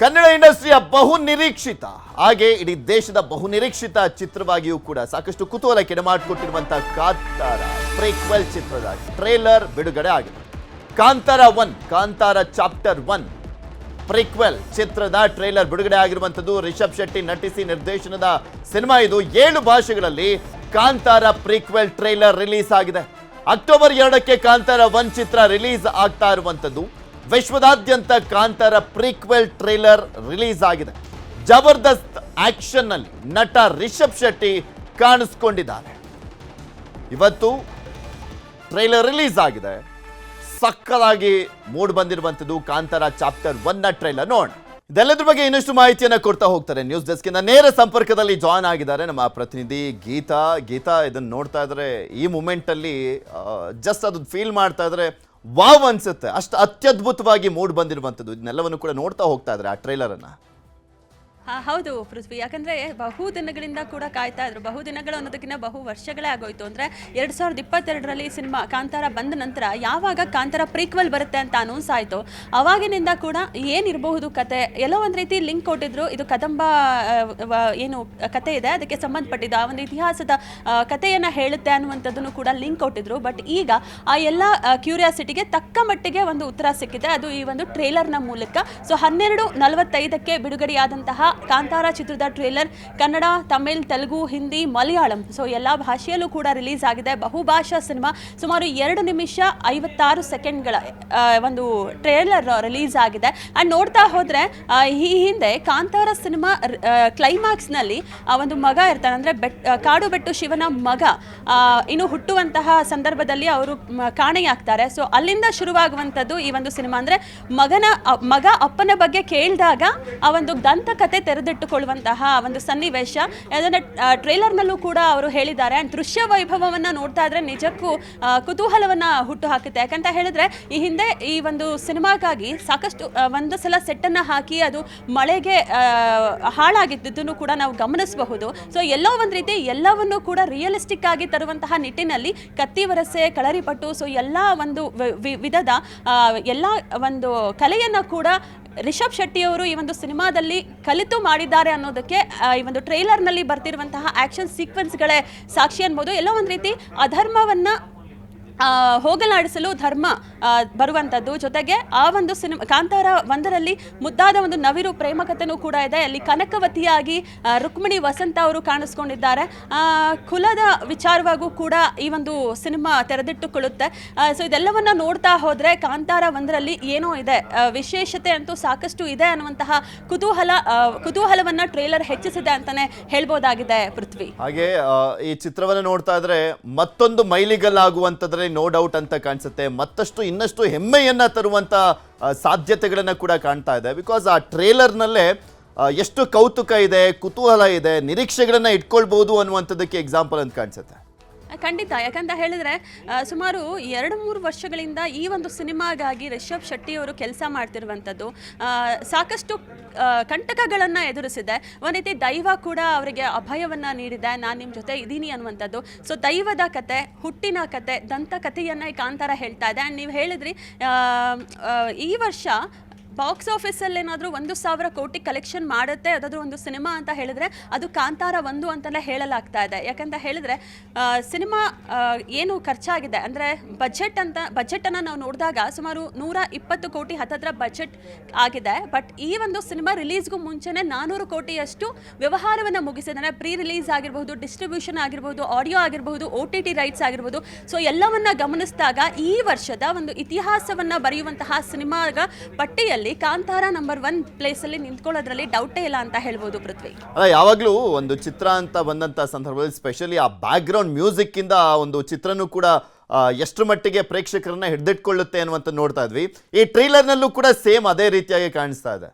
ಕನ್ನಡ ಇಂಡಸ್ಟ್ರಿಯ ಬಹು ನಿರೀಕ್ಷಿತ ಹಾಗೆ ಇಡೀ ದೇಶದ ಬಹು ನಿರೀಕ್ಷಿತ ಚಿತ್ರವಾಗಿಯೂ ಕೂಡ ಸಾಕಷ್ಟು ಕುತೂಹಲ ಕೆಡಮಾಡಿಕೊಟ್ಟಿರುವಂತಹ ಕಾಂತಾರ ಪ್ರೀಕ್ವೆಲ್ ಚಿತ್ರದ ಟ್ರೇಲರ್ ಬಿಡುಗಡೆ ಆಗಿದೆ. ಕಾಂತಾರ ಚಾಪ್ಟರ್ 1 ಪ್ರೀಕ್ವೆಲ್ ಚಿತ್ರದ ಟ್ರೇಲರ್ ಬಿಡುಗಡೆ ಆಗಿರುವಂತದ್ದು. ರಿಷಬ್ ಶೆಟ್ಟಿ ನಟಿಸಿ ನಿರ್ದೇಶನದ ಸಿನಿಮಾ ಇದು. 7 ಭಾಷೆಗಳಲ್ಲಿ ಕಾಂತಾರ ಪ್ರೀಕ್ವೆಲ್ ಟ್ರೇಲರ್ ರಿಲೀಸ್ ಆಗಿದೆ. ಅಕ್ಟೋಬರ್ 2ಕ್ಕೆ ಕಾಂತಾರ 1 ಚಿತ್ರ ರಿಲೀಸ್ ಆಗ್ತಾ ಇರುವಂತದ್ದು. ವಿಶ್ವದಾದ್ಯಂತ ಕಾಂತಾರ ಪ್ರೀಕ್ವೆಲ್ ಟ್ರೇಲರ್ ರಿಲೀಸ್ ಆಗಿದೆ. ಜಬರ್ದಸ್ತ್ ಆಕ್ಷನ್ ನಲ್ಲಿ ನಟ ರಿಷಬ್ ಶೆಟ್ಟಿ ಕಾಣಿಸ್ಕೊಂಡಿದ್ದಾರೆ. ಇವತ್ತು ಟ್ರೇಲರ್ ರಿಲೀಸ್ ಆಗಿದೆ. ಸಕ್ಕದಾಗಿ ಮೂಡ್ ಬಂದಿರುವಂತದ್ದು ಕಾಂತಾರ ಚಾಪ್ಟರ್ 1 ಟ್ರೇಲರ್ ನೋಡೋಣ. ಇದೆಲ್ಲದ್ರ ಬಗ್ಗೆ ಇನ್ನಷ್ಟು ಮಾಹಿತಿಯನ್ನ ಕೊಡ್ತಾ ಹೋಗ್ತಾರೆ. ನ್ಯೂಸ್ ಡೆಸ್ಕ್ ಇಂದ ನೇರ ಸಂಪರ್ಕದಲ್ಲಿ ಜಾಯ್ನ್ ಆಗಿದ್ದಾರೆ ನಮ್ಮ ಪ್ರತಿನಿಧಿ ಗೀತಾ. ಇದನ್ನ ನೋಡ್ತಾ ಇದ್ರೆ ಈ ಮೂಮೆಂಟ್ ಅಲ್ಲಿ ಜಸ್ಟ್ ಅದು ಫೀಲ್ ಮಾಡ್ತಾ ಇದ್ರೆ ವಾವ್ ಅನ್ಸುತ್ತೆ. ಅಷ್ಟು ಅತ್ಯದ್ಭುತವಾಗಿ ಮೂಡ್ ಬಂದಿರುವಂಥದ್ದು. ಇದನ್ನೆಲ್ಲವನ್ನು ಕೂಡ ನೋಡ್ತಾ ಹೋಗ್ತಾ ಇದ್ರೆ ಆ ಟ್ರೈಲರ್ ಅನ್ನ. ಹೌದು ಪೃಥ್ವಿ, ಯಾಕಂದ್ರೆ ಬಹು ದಿನಗಳಿಂದ ಕೂಡ ಕಾಯ್ತಾ ಇದ್ರು. ಬಹು ದಿನಗಳು ಅನ್ನೋದಕ್ಕಿಂತ ಬಹು ವರ್ಷಗಳೇ ಆಗೋಯ್ತು. ಅಂದ್ರೆ 2022ರಲ್ಲಿ ಸಿನಿಮಾ ಕಾಂತಾರ ಬಂದ ನಂತರ ಯಾವಾಗ ಕಾಂತಾರ ಪ್ರೀಕ್ವೆಲ್ ಬರುತ್ತೆ ಅಂತ ಅನೌನ್ಸ್ ಆಯ್ತು, ಅವಾಗಿನಿಂದ ಕೂಡ ಏನಿರಬಹುದು ಕತೆ ಎಲ್ಲೋ ಒಂದ್ ರೀತಿ ಲಿಂಕ್ ಕೊಟ್ಟಿದ್ರು. ಇದು ಕದಂಬ ಏನು ಕತೆ ಇದೆ ಅದಕ್ಕೆ ಸಂಬಂಧಪಟ್ಟಿದ್ದು ಆ ಒಂದು ಇತಿಹಾಸದ ಕಥೆಯನ್ನ ಹೇಳುತ್ತೆ ಅನ್ನುವಂಥದ್ದನ್ನು ಕೂಡ ಲಿಂಕ್ ಕೊಟ್ಟಿದ್ರು. ಬಟ್ ಈಗ ಆ ಎಲ್ಲ ಕ್ಯೂರಿಯಾಸಿಟಿಗೆ ತಕ್ಕ ಮಟ್ಟಿಗೆ ಒಂದು ಉತ್ತರ ಸಿಕ್ಕಿದೆ. ಅದು ಈ ಒಂದು ಟ್ರೇಲರ್ನ ಮೂಲಕ. ಸೊ 12:45ಕ್ಕೆ ಬಿಡುಗಡೆಯಾದಂತಹ ಕಾಂತಾರ ಚಿತ್ರದ ಟ್ರೇಲರ್ ಕನ್ನಡ, ತಮಿಳ್, ತೆಲುಗು, ಹಿಂದಿ, ಮಲಯಾಳಂ ಸೊ ಎಲ್ಲ ಭಾಷೆಯಲ್ಲೂ ಕೂಡ ರಿಲೀಸ್ ಆಗಿದೆ. ಬಹುಭಾಷಾ ಸಿನಿಮಾ. ಸುಮಾರು 2 ನಿಮಿಷ 56 ಸೆಕೆಂಡ್ಗಳ ಒಂದು ಟ್ರೇಲರ್ ರಿಲೀಸ್ ಆಗಿದೆ. ಅಂಡ್ ನೋಡ್ತಾ ಹೋದ್ರೆ ಈ ಹಿಂದೆ ಕಾಂತಾರ ಸಿನಿಮಾ ಕ್ಲೈಮ್ಯಾಕ್ಸ್ನಲ್ಲಿ ಒಂದು ಮಗ ಇರ್ತಾನೆ, ಅಂದ್ರೆ ಕಾಡು ಬೆಟ್ಟು ಶಿವನ ಮಗ ಇನ್ನು ಹುಟ್ಟುವಂತಹ ಸಂದರ್ಭದಲ್ಲಿ ಅವರು ಕಾಣೆಯಾಗ್ತಾರೆ. ಸೊ ಅಲ್ಲಿಂದ ಶುರುವಾಗುವಂಥದ್ದು ಈ ಒಂದು ಸಿನಿಮಾ. ಅಂದ್ರೆ ಮಗ ಅಪ್ಪನ ಬಗ್ಗೆ ಕೇಳಿದಾಗ ಆ ಒಂದು ದಂತಕತೆ ತೆರೆದಿಟ್ಟುಕೊಳ್ಳುವಂತಹ ಒಂದು ಸನ್ನಿವೇಶ ಅದನ್ನ ಟ್ರೇಲರ್ನಲ್ಲೂ ಕೂಡ ಅವರು ಹೇಳಿದ್ದಾರೆ. ಅಂಡ್ ದೃಶ್ಯ ವೈಭವವನ್ನ ನೋಡ್ತಾ ಇದ್ರೆ ನಿಜಕ್ಕೂ ಕುತೂಹಲವನ್ನ ಹುಟ್ಟು ಹಾಕುತ್ತೆ. ಯಾಕಂತ ಹೇಳಿದ್ರೆ ಈ ಹಿಂದೆ ಈ ಒಂದು ಸಿನಿಮಾಗಾಗಿ ಸಾಕಷ್ಟು ಒಂದು ಸಲ ಸೆಟ್ ಅನ್ನ ಹಾಕಿ ಅದು ಮಳೆಗೆ ಹಾಳಾಗಿದ್ದನ್ನು ಕೂಡ ನಾವು ಗಮನಿಸಬಹುದು. ಸೊ ಎಲ್ಲೋ ಒಂದ್ ರೀತಿ ಎಲ್ಲವನ್ನೂ ಕೂಡ ರಿಯಲಿಸ್ಟಿಕ್ ಆಗಿ ತರುವಂತಹ ನಿಟ್ಟಿನಲ್ಲಿ ಕತ್ತಿ ವರಸೆ, ಕಳರಿಪಟ್ಟು ಸೊ ಎಲ್ಲ ಒಂದು ವಿಧದ ಎಲ್ಲ ಒಂದು ಕಲೆಯನ್ನ ಕೂಡ ರಿಷಬ್ ಶೆಟ್ಟಿ ಅವರು ಈ ಒಂದು ಸಿನಿಮಾದಲ್ಲಿ ಕಲಿತು ಮಾಡಿದ್ದಾರೆ ಅನ್ನೋದಕ್ಕೆ ಈ ಒಂದು ಟ್ರೇಲರ್ನಲ್ಲಿ ಬರ್ತಿರುವಂತಹ ಆಕ್ಷನ್ ಸೀಕ್ವೆನ್ಸ್ಗಳೇ ಸಾಕ್ಷಿ ಅನ್ಬೋದು. ಎಲ್ಲೋ ಒಂದು ರೀತಿ ಅಧರ್ಮವನ್ನ ಹೋಗಲಾಡಿಸಲು ಧರ್ಮ ಬರುವಂಥದ್ದು. ಜೊತೆಗೆ ಆ ಒಂದು ಕಾಂತಾರ 1ರಲ್ಲಿ ಮುದ್ದಾದ ಒಂದು ನವಿರು ಪ್ರೇಮ ಕಥೆನೂ ಕೂಡ ಇದೆ. ಅಲ್ಲಿ ಕನಕವತಿಯಾಗಿ ರುಕ್ಮಿಣಿ ವಸಂತ ಅವರು ಕಾಣಿಸ್ಕೊಂಡಿದ್ದಾರೆ. ಕುಲದ ವಿಚಾರವಾಗೂ ಕೂಡ ಈ ಒಂದು ಸಿನಿಮಾ ತೆರೆದಿಟ್ಟುಕೊಳ್ಳುತ್ತೆ. ಸೊ ಇದೆಲ್ಲವನ್ನ ನೋಡ್ತಾ ಹೋದ್ರೆ ಕಾಂತಾರ 1ರಲ್ಲಿ ಏನೋ ಇದೆ, ವಿಶೇಷತೆ ಅಂತೂ ಸಾಕಷ್ಟು ಇದೆ ಅನ್ನುವಂತಹ ಕುತೂಹಲವನ್ನ ಟ್ರೇಲರ್ ಹೆಚ್ಚಿಸಿದೆ ಅಂತಾನೆ ಹೇಳ್ಬೋದಾಗಿದೆ ಪೃಥ್ವಿ. ಹಾಗೆ ಈ ಚಿತ್ರವನ್ನ ನೋಡ್ತಾ ಇದ್ರೆ ಮತ್ತೊಂದು ಮೈಲಿಗಲ್ಲಾಗುವಂತದ್ರೆ ನೋ ಡೌಟ್ ಅಂತ ಕಾಣಿಸುತ್ತೆ. ಮತ್ತಷ್ಟು ಇನ್ನಷ್ಟು ಹೆಮ್ಮೆಯನ್ನ ತರುವಂತ ಸಾಧ್ಯತೆಗಳನ್ನ ಕೂಡ ಕಾಣ್ತಾ ಇದೆ. ಬಿಕಾಸ್ ಆ ಟ್ರೇಲರ್ನಲ್ಲೇ ಎಷ್ಟು ಕೌತುಕ ಇದೆ, ಕುತೂಹಲ ಇದೆ, ನಿರೀಕ್ಷೆಗಳನ್ನ ಇಟ್ಕೊಳ್ಬಹುದು ಅನ್ನುವಂಥದ್ದಕ್ಕೆ ಎಕ್ಸಾಂಪಲ್ ಅಂತ ಕಾಣಿಸುತ್ತೆ. ಖಂಡಿತ. ಯಾಕಂತ ಹೇಳಿದ್ರೆ ಸುಮಾರು 2-3 ವರ್ಷಗಳಿಂದ ಈ ಒಂದು ಸಿನಿಮಾಗಾಗಿ ರಿಷಬ್ ಶೆಟ್ಟಿ ಅವರು ಕೆಲಸ ಮಾಡ್ತಿರುವಂಥದ್ದು ಸಾಕಷ್ಟು ಕಂಟಕಗಳನ್ನು ಎದುರಿಸಿದೆ. ಒಂದು ರೀತಿ ದೈವ ಕೂಡ ಅವರಿಗೆ ಅಭಯವನ್ನ ನೀಡಿದೆ, ನಾನು ನಿಮ್ಮ ಜೊತೆ ಇದ್ದೀನಿ ಅನ್ನುವಂಥದ್ದು. ಸೊ ದೈವದ ಕತೆ, ಹುಟ್ಟಿನ ಕತೆ, ದಂತಕಥೆಯನ್ನು ಈ ಕಾಂತಾರ ಹೇಳ್ತಾ ಇದೆ. ಆ್ಯಂಡ್ ನೀವು ಹೇಳಿದ್ರಿ ಈ ವರ್ಷ ಬಾಕ್ಸ್ ಆಫೀಸಲ್ಲಿ ಏನಾದರೂ 1,000 ಕೋಟಿ ಕಲೆಕ್ಷನ್ ಮಾಡುತ್ತೆ ಯಾವುದಾದ್ರೂ ಒಂದು ಸಿನಿಮಾ ಅಂತ ಹೇಳಿದ್ರೆ ಅದು ಕಾಂತಾರ 1 ಅಂತಲೇ ಹೇಳಲಾಗ್ತಾ ಇದೆ. ಯಾಕಂತ ಹೇಳಿದ್ರೆ ಸಿನಿಮಾ ಏನು ಖರ್ಚಾಗಿದೆ ಅಂದರೆ ಬಜೆಟನ್ನು ನಾವು ನೋಡಿದಾಗ ಸುಮಾರು 120 ಕೋಟಿ ಹತ್ತಿರ ಬಜೆಟ್ ಆಗಿದೆ. ಬಟ್ ಈ ಒಂದು ಸಿನಿಮಾ ರಿಲೀಸ್ಗೂ ಮುಂಚೆನೇ 400 ಕೋಟಿಯಷ್ಟು ವ್ಯವಹಾರವನ್ನು ಮುಗಿಸಿದ್ದಾರೆ. ಪ್ರೀ ರಿಲೀಸ್ ಆಗಿರ್ಬೋದು, ಡಿಸ್ಟ್ರಿಬ್ಯೂಷನ್ ಆಗಿರ್ಬೋದು, ಆಡಿಯೋ ಆಗಿರ್ಬೋದು, OTT ರೈಟ್ಸ್ ಆಗಿರ್ಬೋದು. ಸೊ ಎಲ್ಲವನ್ನ ಗಮನಿಸಿದಾಗ ಈ ವರ್ಷದ ಒಂದು ಇತಿಹಾಸವನ್ನು ಬರೆಯುವಂತಹ ಸಿನಿಮಾಗ ಪಟ್ಟಿಯಲ್ಲಿ ಕಾಂತಾರ ನಂಬರ್ 1 ಪ್ಲೇಸ್ ಅಲ್ಲಿ ನಿಂತ್ಕೊಳ್ಳೋದ್ರಲ್ಲಿ ಡೌಟೇ ಇಲ್ಲ ಅಂತ ಹೇಳ್ಬೋದು ಪೃಥ್ವಿ. ಅಲ್ಲ, ಯಾವಾಗಲೂ ಒಂದು ಚಿತ್ರ ಅಂತ ಬಂದಂತ ಸಂದರ್ಭದಲ್ಲಿ ಸ್ಪೆಷಲಿ ಆ ಬ್ಯಾಕ್ ಗ್ರೌಂಡ್ ಮ್ಯೂಸಿಕ್ ಇಂದ ಒಂದು ಚಿತ್ರನೂ ಕೂಡ ಎಷ್ಟು ಮಟ್ಟಿಗೆ ಪ್ರೇಕ್ಷಕರನ್ನ ಹಿಡಿದಿಟ್ಕೊಳ್ಳುತ್ತೆ ಅನ್ನುವಂತ ನೋಡ್ತಾ ಇದ್ವಿ. ಈ ಟ್ರೇಲರ್ನಲ್ಲೂ ಕೂಡ ಸೇಮ್ ಅದೇ ರೀತಿಯಾಗಿ ಕಾಣಿಸ್ತಾ ಇದೆ.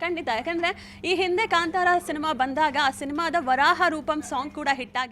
ಖಂಡಿತ. ಯಾಕಂದ್ರೆ ಈ ಹಿಂದೆ ಕಾಂತಾರ ಸಿನಿಮಾ ಬಂದಾಗ ಆ ಸಿನಿಮಾದ ವರಾಹ ರೂಪಂ ಸಾಂಗ್ ಕೂಡ ಹಿಟ್ ಆಗಿದೆ.